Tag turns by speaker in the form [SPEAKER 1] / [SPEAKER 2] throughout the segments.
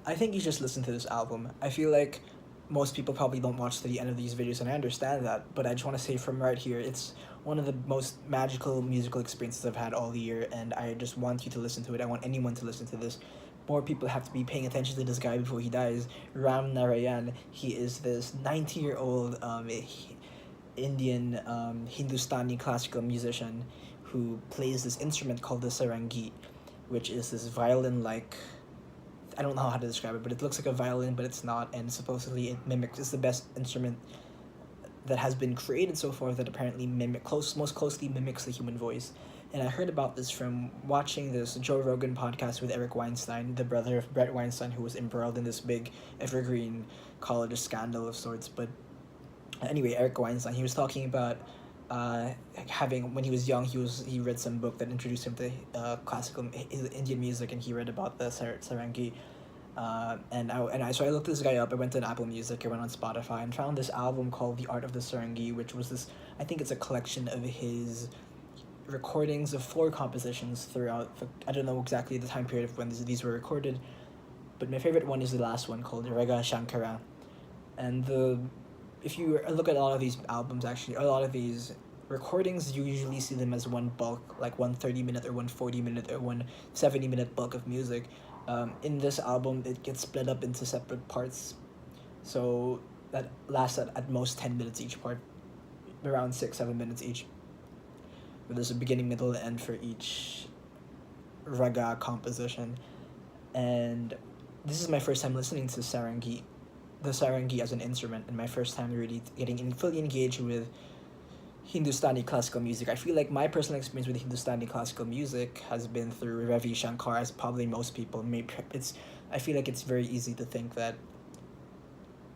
[SPEAKER 1] I think you just listen to this album. I feel like most people probably don't watch to the end of these videos, and I understand that. But I just want to say from right here, it's one of the most magical musical experiences I've had all year, and I just want you to listen to it. I want anyone to listen to this. More people have to be paying attention to this guy before he dies. Ram Narayan. He is this 90-year-old Indian Hindustani classical musician who plays this instrument called the Sarangi, which is this violin like, I don't know how to describe it, but it looks like a violin, but it's not, and supposedly it mimics. It's the best instrument that has been created so far that apparently most closely mimics the human voice. And I heard about this from watching this Joe Rogan podcast with Eric Weinstein, the brother of Brett Weinstein, who was embroiled in this big evergreen college scandal of sorts. But anyway, Eric Weinstein, he was talking about having, when he was young, he read some book that introduced him to classical Indian music, and he read about the Sarangi. So I looked this guy up. I went to Apple Music. I went on Spotify and found this album called The Art of the Sarangi, which was this. I think it's a collection of his recordings of four compositions throughout. I don't know exactly the time period of when these were recorded, but my favorite one is the last one called Raga Shankara, and the if you look at a lot of these albums, actually, a lot of these recordings, you usually see them as one bulk, like one 30-minute or one 40-minute or one 70-minute bulk of music. In this album, it gets split up into separate parts, so that lasts at most 10 minutes each part, around 6-7 minutes each. But there's a beginning, middle, and end for each raga composition, and this is my first time listening to the Sarangi as an instrument, and my first time really getting fully engaged with Hindustani classical music. I feel like my personal experience with Hindustani classical music has been through Ravi Shankar, as probably most people. Maybe I feel like it's very easy to think that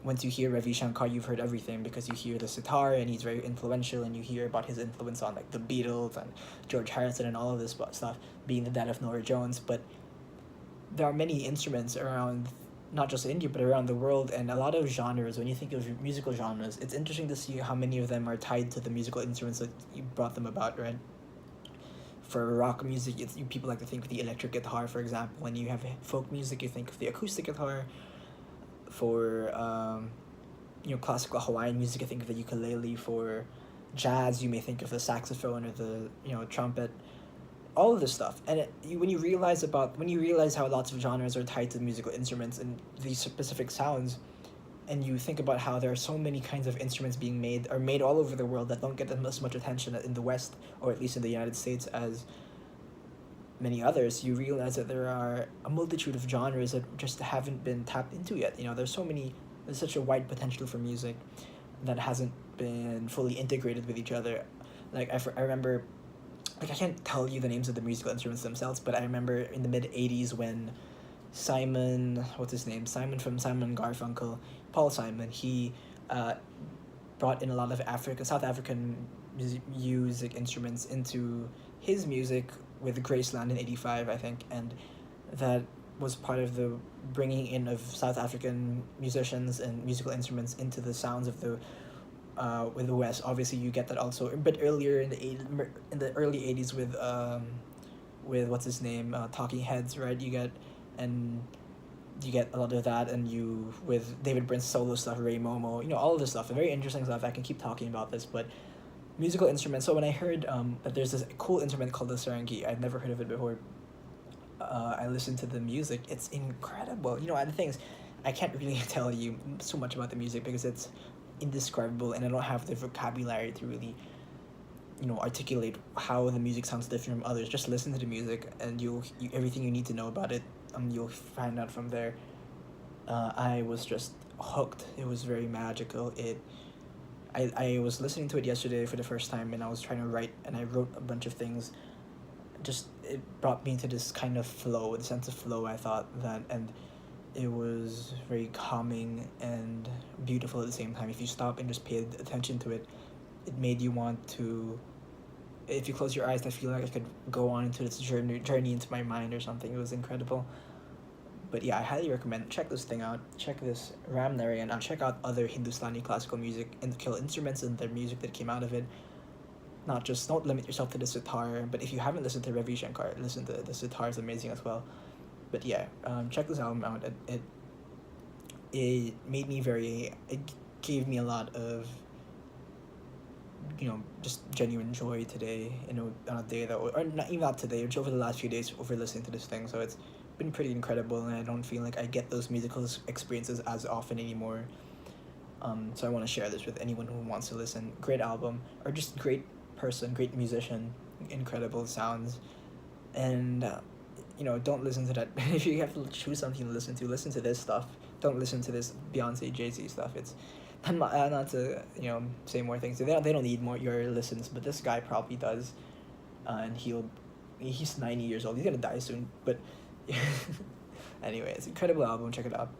[SPEAKER 1] once you hear Ravi Shankar, you've heard everything because you hear the sitar and he's very influential, and you hear about his influence on like the Beatles and George Harrison and all of this stuff, being the dad of Norah Jones. But there are many instruments around, not just India, but around the world, and a lot of genres. When you think of musical genres, it's interesting to see how many of them are tied to the musical instruments that you brought them about, right? For rock music, people like to think of the electric guitar, for example. When you have folk music, you think of the acoustic guitar. For classical Hawaiian music, I think of the ukulele. For jazz, you may think of the saxophone or the trumpet. All of this stuff, and when you realize how lots of genres are tied to musical instruments and these specific sounds, and you think about how there are so many kinds of instruments being made all over the world that don't get as much attention in the West, or at least in the United States, as many others, you realize that there are a multitude of genres that just haven't been tapped into yet. There's such a wide potential for music that hasn't been fully integrated with each other. Like I remember, like, I can't tell you the names of the musical instruments themselves, but I remember in the mid-'80s when Simon from Simon Garfunkel, Paul Simon, he brought in a lot of South African music instruments into his music with Graceland in '85, I think, and that was part of the bringing in of South African musicians and musical instruments into the sounds of the with the West. Obviously, you get that also a bit earlier in the early '80s with what's his name, Talking Heads, right? You get a lot of that, and you with David Byrne's solo stuff, Ray Momo, all of this stuff, very interesting stuff. I can keep talking about this, but musical instruments. So when I heard that there's this cool instrument called the sarangi, I'd never heard of it before. I listened to the music. It's incredible. And the thing is, I can't really tell you so much about the music because it's indescribable, and I don't have the vocabulary to really articulate how the music sounds different from others. Just listen to the music, and everything you need to know about it, you'll find out from there. I was just hooked. It was very magical. I was listening to it yesterday for the first time, and I was trying to write, and I wrote a bunch of things. Just, it brought me to this kind of flow, the sense of flow, I thought, and it was very calming and beautiful at the same time. If you stop and just pay attention to it, it made you want to, if you close your eyes, I feel like I could go on into this journey into my mind or something. It was incredible. But yeah, I highly recommend, check this thing out. Check this Ram Narayan out. Check out other Hindustani classical music and kill instruments and their music that came out of it. Don't limit yourself to the sitar, but if you haven't listened to Ravi Shankar, listen to the sitar is amazing as well. But yeah, check this album out. it made me very, it gave me a lot of, just genuine joy today, on a day that, or not even not today, or over the last few days over listening to this thing. So it's been pretty incredible, and I don't feel like I get those musical experiences as often anymore. So I want to share this with anyone who wants to listen. Great album, or just great person, great musician, incredible sounds, and don't listen to that. If you have to choose something to listen to this stuff. Don't listen to this Beyonce, Jay-Z stuff. It's not to say more things. They don't need more your listens, but this guy probably does, and he's 90 years old. He's gonna die soon, but anyway, it's an incredible album. Check it out.